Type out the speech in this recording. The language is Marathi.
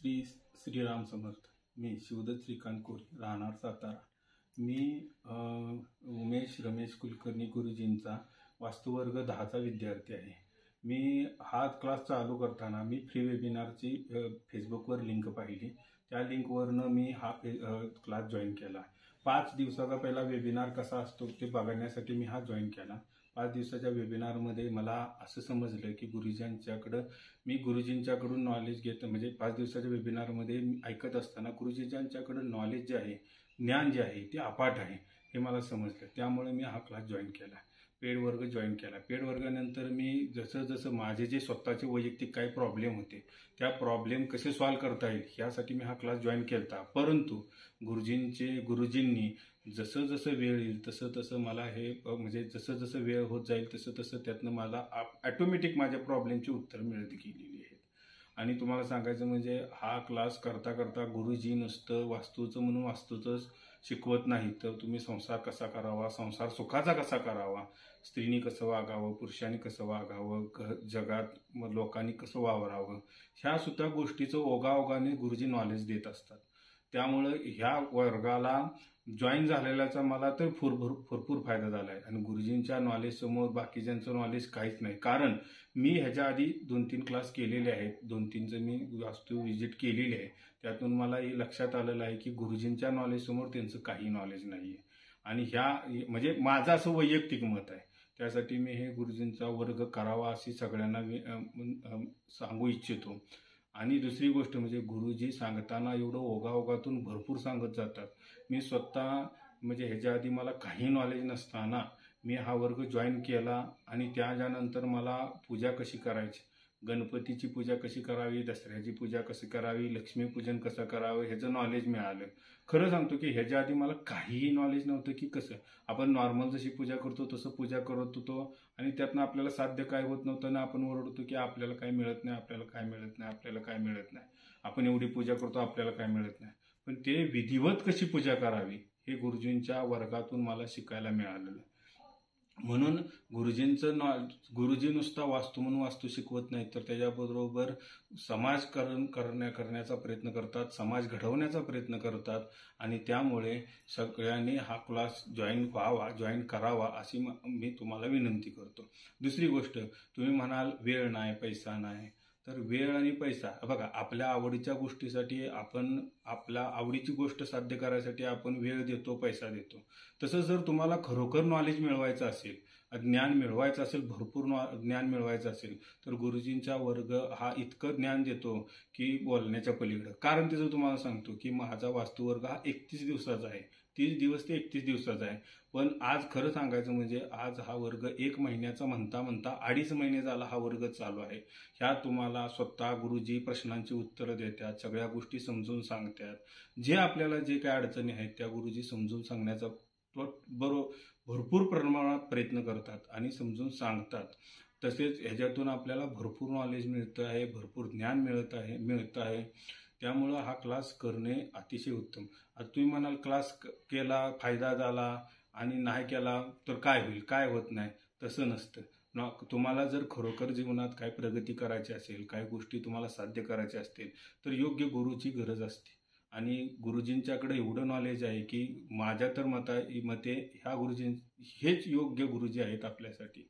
श्री श्रीराम समर्थ. मी शिवदत्त श्रीकांत कोरी, राहणार सातारा. मी उमेश रमेश कुलकर्णी गुरुजींचा वास्तुवर्ग 10चा विद्यार्थी आहे. मी हा क्लास चालू करताना मी फ्री वेबिनारची फेसबुकवर लिंक पाहिली. त्या लिंकवरनं मी हा क्लास जॉईन केला. 5 दिवसाचा पहिला वेबिनार कसा असतो ते बघण्यासाठी मी हा जॉईन केला. 5 दिवसाच्या वेबिनारमध्ये मला असं समजलं की गुरुजींच्याकडून नॉलेज घेत, म्हणजे 5 दिवसाच्या वेबिनारमध्ये ऐकत असताना गुरुजींच्याकडून नॉलेज जे आहे, ज्ञान जे आहे ते अफाट आहे हे मला समजलं. त्यामुळे मी हा क्लास जॉईन केला, पेड वर्ग जॉईन केला. पेड वर्गानंतर मी जसं माझे जे स्वतःचे वैयक्तिक काही प्रॉब्लेम होते त्या प्रॉब्लेम कसे सॉल्व्ह करता येईल यासाठी मी हा क्लास जॉईन केला. परंतु गुरुजींनी जसं वेळ येईल तसं मला हे म्हणजे जसं वेळ होत जाईल तसं त्यातनं मला ऑटोमॅटिक माझ्या प्रॉब्लेमची उत्तर मिळत गेलेली आहेत. आणि तुम्हाला सांगायचं म्हणजे हा क्लास करता गुरुजी नुसतं वास्तूचं म्हणून वास्तूचंच शिकवत नाही, तर तुम्ही संसार कसा करावा, संसार सुखाचा कसा करावा, स्त्रीनी कसं वागावं, पुरुषांनी कसं वागावं, जगात लोकांनी कसं वावरावं, ह्या सुद्धा गोष्टीचं ओघाओघाने गुरुजी नॉलेज देत असतात. त्यामुळं ह्या वर्गाला जॉईन झालेल्याचा मला तर भरपूर फायदा झाला आहे. आणि गुरुजींच्या नॉलेज समोर बाकीच्यांचं नॉलेज काहीच नाही. कारण मी ह्याच्या आधी 2-3 क्लास केलेले आहेत, 2-3चं मी वास्तू व्हिजिट केलेली आहे. त्यातून मला हे लक्षात आलेलं आहे की गुरुजींच्या नॉलेज समोर त्यांचं काही नॉलेज नाही आहे. आणि म्हणजे माझं असं वैयक्तिक मत आहे. त्यासाठी मी हे गुरुजींचा वर्ग करावा अशी सगळ्यांना सांगू इच्छितो. आणि दुसरी गोष्ट म्हणजे गुरुजी सांगताना एवढं ओघाओघातून भरपूर सांगत जातात. मी स्वतः म्हणजे ह्याच्या आधी मला काही नॉलेज नसताना मी हा वर्ग जॉईन केला. आणि त्याच्यानंतर मला पूजा कशी करायची, गणपतीची पूजा कशी करावी, दसऱ्याची पूजा कशी करावी, लक्ष्मीपूजन कसं करावं ह्याचं नॉलेज मिळालं. खरं सांगतो की ह्याच्या आधी मला काहीही नॉलेज नव्हतं की कसं आपण नॉर्मल जशी पूजा करतो तसं पूजा करत होतो. आणि त्यातनं आपल्याला साध्य काय होत नव्हतं ना आपण ओरडतो की आपल्याला काय मिळत नाही, आपल्याला काय मिळत नाही, आपल्याला काय मिळत नाही, आपण एवढी पूजा करतो आपल्याला काय मिळत नाही. पण ते विधिवत कशी पूजा करावी हे गुरुजींच्या वर्गातून मला शिकायला मिळालेलं. म्हणून गुरुजी नुसता वास्तू म्हणून वास्तू शिकवत नाहीत, तर त्याच्याबरोबर समाजकरण करण्याचा प्रयत्न करतात, समाज घडवण्याचा प्रयत्न करतात. आणि त्यामुळे सगळ्यांनी हा क्लास जॉईन करावा अशी मी तुम्हाला विनंती करतो. दुसरी गोष्ट, तुम्ही म्हणाल वेळ नाही, पैसा नाही. तर वेळ आणि पैसा बघा, आपल्या आवडीच्या गोष्टीसाठी आपण आपल्या आवडीची गोष्ट साध्य करायसाठी आपण वेळ देतो, पैसा देतो. तसं जर तुम्हाला खरोखर नॉलेज मिळवायचं असेल, ज्ञान मिळवायचं असेल, भरपूर ज्ञान मिळवायचं असेल, तर गुरुजींचा वर्ग हा इतकं ज्ञान देतो की बोलण्याच्या पलीकडं. कारण त्याचं तुम्हाला सांगतो की माझा वास्तुवर्ग हा 31 दिवसाचा आहे. 30 दिवस ते 31 दिवसाचा आहे. पण आज खरं सांगायचं म्हणजे आज हा वर्ग 1 महिन्याचा म्हणता 2.5 महिने झाला हा वर्ग चालू आहे. ह्या तुम्हाला स्वतः गुरुजी प्रश्नांची उत्तरं देतात, सगळ्या गोष्टी समजून सांगतात. जे आपल्याला जे काय अडचणी आहेत त्या गुरुजी समजून सांगण्याचा भरपूर प्रमाणात प्रयत्न करतात आणि समजून सांगतात. तसेच ह्याच्यातून आपल्याला भरपूर नॉलेज मिळतं आहे, भरपूर ज्ञान मिळतं आहे. त्यामुळं हा क्लास करणे अतिशय उत्तम. आता तुम्ही म्हणाल क्लास केला, फायदा झाला आणि नाही केला तर काय होईल, काय होत नाही. तसं नसतं. तुम्हाला जर खरोखर जीवनात काय प्रगती करायची असेल, काही गोष्टी तुम्हाला साध्य करायच्या असतील तर योग्य गुरुची गरज असते. आणि गुरुजींच्याकडे एवढं नॉलेज आहे की माझ्या तर मते ह्या हेच योग्य गुरुजी आहेत आपल्यासाठी.